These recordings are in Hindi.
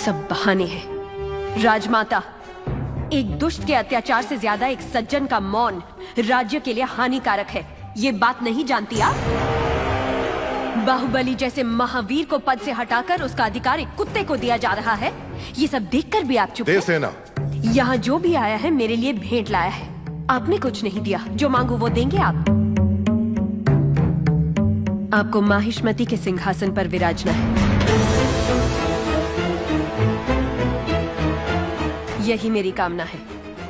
सब बहाने हैं। राजमाता, एक दुष्ट के अत्याचार से ज्यादा एक सज्जन का मौन राज्य के लिए हानिकारक है। ये बात नहीं जानती आप? बाहुबली जैसे महावीर को पद से हटाकर उसका अधिकार एक कुत्ते को दिया जा रहा है। ये सब देखकर भी आप चुप हैं। देवसेना, यहाँ जो भी आया है मेरे लिए भेंट लाया है। आपने कुछ नहीं दिया, जो मांगू वो देंगे आप? आपको माहिष्मति के सिंहासन पर विराजना है। यही मेरी कामना है।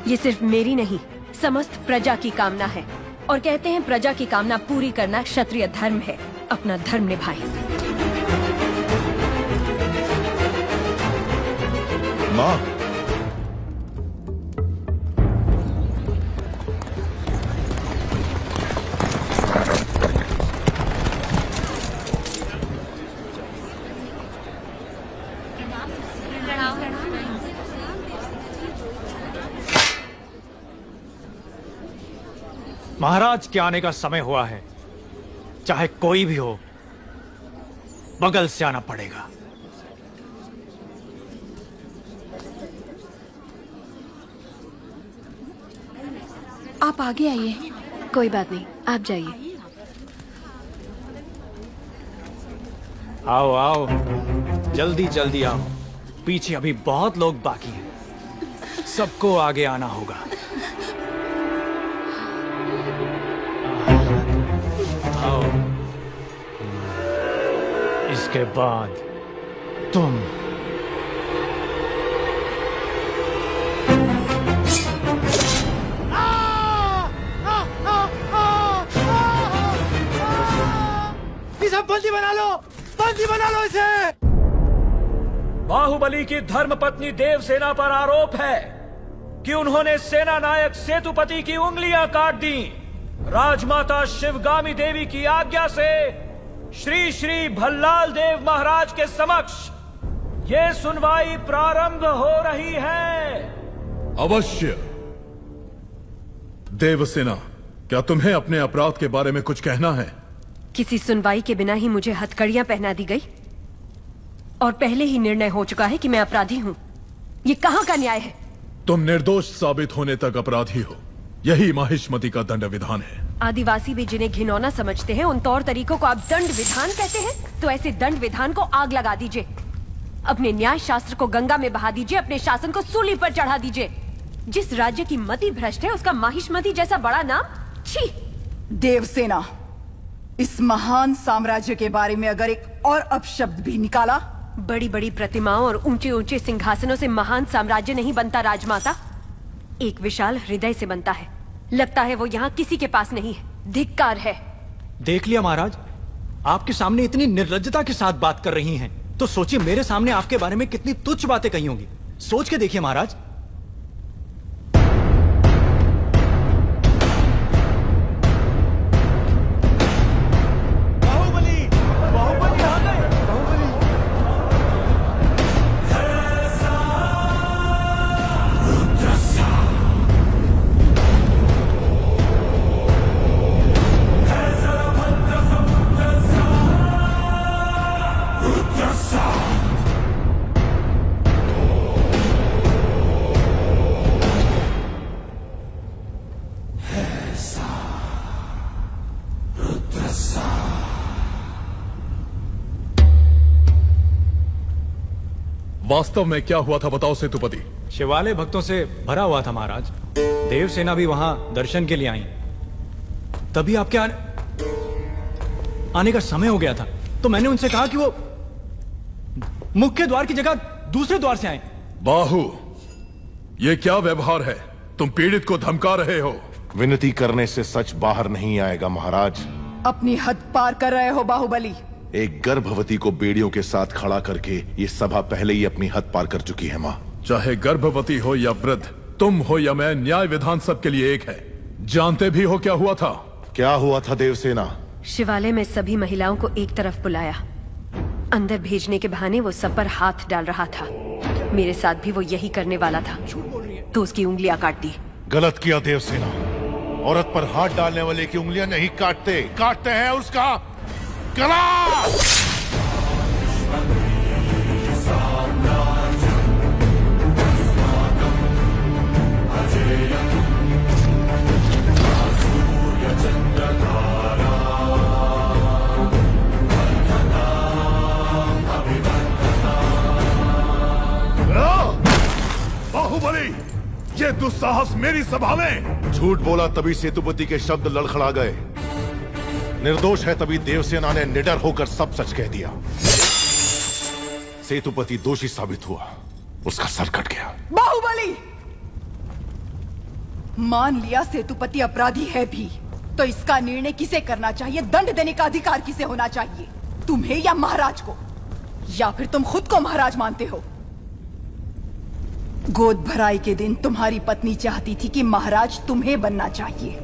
ये सिर्फ मेरी नहीं, समस्त प्रजा की कामना है। और कहते हैं प्रजा की कामना पूरी करना क्षत्रिय धर्म है। अपना धर्म निभाएं। माँ, महाराज के आने का समय हुआ है। चाहे कोई भी हो, बगल से आना पड़ेगा। आप आगे आइए। कोई बात नहीं, आप जाइए। आओ आओ, जल्दी जल्दी आओ। पीछे अभी बहुत लोग बाकी हैं। सबको आगे आना होगा। आओ, इसके बाद तुम। इसे बंदी बना लो, बंदी बना लो इसे। बाहुबली की धर्मपत्नी देवसेना पर आरोप है कि उन्होंने सेना नायक सेतुपति की उंगलियां काट दी। राजमाता शिवगामी देवी की आज्ञा से श्री श्री भल्लाल देव महाराज के समक्ष ये सुनवाई प्रारंभ हो रही है। अवश्य। देवसेना, क्या तुम्हें अपने अपराध के बारे में कुछ कहना है? किसी सुनवाई के बिना ही मुझे हथकड़ियां पहना दी गई और पहले ही निर्णय हो चुका है कि मैं अपराधी हूं। ये कहां का न्याय है? तुम निर्दोष साबित होने तक अपराधी हो। यही माहिष्मति का दंड विधान है। आदिवासी भी जिन्हें घिनौना समझते हैं, उन तौर तरीकों को आप दंड विधान कहते हैं? तो ऐसे दंड विधान को आग लगा दीजिए। अपने न्याय शास्त्र को गंगा में बहा दीजिए। अपने शासन को सूली पर चढ़ा दीजिए। जिस राज्य की मति भ्रष्ट है, उसका माहिष्मति जैसा बड़ा नाम, छी! देवसेना, इस महान साम्राज्य के बारे में अगर एक और अपशब्द भी निकाला। बड़ी बड़ी प्रतिमाओं और ऊंचे ऊंचे सिंहासनों से महान साम्राज्य नहीं बनता राजमाता। एक विशाल हृदय से बनता है। लगता है वो यहाँ किसी के पास नहीं है। धिक्कार है। देख लिया महाराज, आपके सामने इतनी निर्लज्जता के साथ बात कर रही हैं, तो सोचिए मेरे सामने आपके बारे में कितनी तुच्छ बातें कही होंगी। सोच के देखिए महाराज। वास्तव में क्या हुआ था बताओ सेतुपति। शिवालय भक्तों से भरा हुआ था महाराज। देवसेना भी वहां दर्शन के लिए आई। तभी आपके आने का समय हो गया था, तो मैंने उनसे कहा कि वो मुख्य द्वार की जगह दूसरे द्वार से आए। बाहु, ये क्या व्यवहार है? तुम पीड़ित को धमका रहे हो। विनती करने से सच बाहर नहीं आएगा महाराज। अपनी हद पार कर रहे हो बाहुबली। एक गर्भवती को बेड़ियों के साथ खड़ा करके ये सभा पहले ही अपनी हद पार कर चुकी है। माँ, चाहे गर्भवती हो या वृद्ध, तुम हो या मैं, न्याय विधान सबके लिए एक है। जानते भी हो क्या हुआ था? क्या हुआ था देवसेना? शिवालय में सभी महिलाओं को एक तरफ बुलाया। अंदर भेजने के बहाने वो सब पर हाथ डाल रहा था। मेरे साथ भी वो यही करने वाला था, तो उसकी उंगलियां काट दी। गलत किया देवसेना। औरत पर हाथ डालने वाले की उंगलियां नहीं काटते, काटते हैं उसका गला। बाहुबली, ये दुस्साहस मेरी सभा में। झूठ बोला तभी सेतुपति के शब्द लड़खड़ा गए। निर्दोष है तभी देवसेना ने निडर होकर सब सच कह दिया। सेतुपति दोषी साबित हुआ, उसका सर कट गया। बाहुबली, मान लिया सेतुपति अपराधी है भी, तो इसका निर्णय किसे करना चाहिए, दंड देने का अधिकार किसे होना चाहिए, तुम्हें या महाराज को? या फिर तुम खुद को महाराज मानते हो? गोद भराई के दिन तुम्हारी पत्नी चाहती थी कि महाराज तुम्हें बनना चाहिए।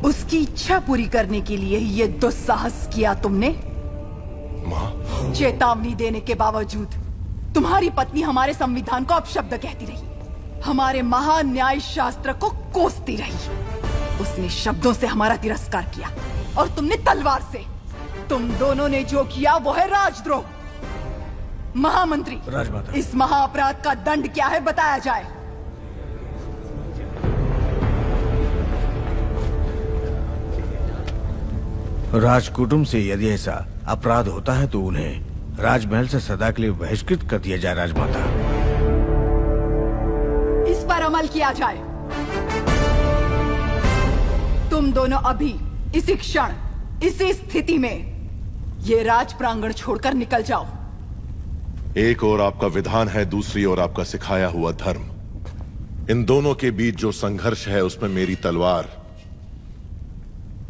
उसकी इच्छा पूरी करने के लिए ये दुस्साहस किया तुमने। मां, चेतावनी देने के बावजूद तुम्हारी पत्नी हमारे संविधान को अपशब्द कहती रही, हमारे महान न्याय शास्त्र को कोसती रही। उसने शब्दों से हमारा तिरस्कार किया और तुमने तलवार से। तुम दोनों ने जो किया वो है राजद्रोह। महामंत्री, राजमाता, इस महाअपराध का दंड क्या है बताया जाए। राजकुटुंब से यदि ऐसा अपराध होता है तो उन्हें राजमहल से सदा के लिए बहिष्कृत कर दिया जाए। राजमाता, इस पर अमल किया जाए। तुम दोनों अभी इसी क्षण इसी स्थिति में ये राज प्रांगण छोड़कर निकल जाओ। एक और आपका विधान है, दूसरी ओर आपका सिखाया हुआ धर्म। इन दोनों के बीच जो संघर्ष है उसमें मेरी तलवार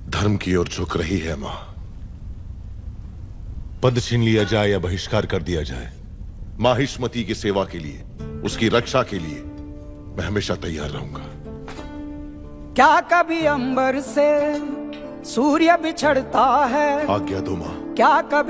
धर्म की ओर झुक रही है। मां, पद छीन लिया जाए या बहिष्कार कर दिया जाए, माहिष्मती की सेवा के लिए, उसकी रक्षा के लिए मैं हमेशा तैयार रहूंगा। क्या कभी अंबर से सूर्य बिछड़ता है? आज्ञा दो मां। क्या कभी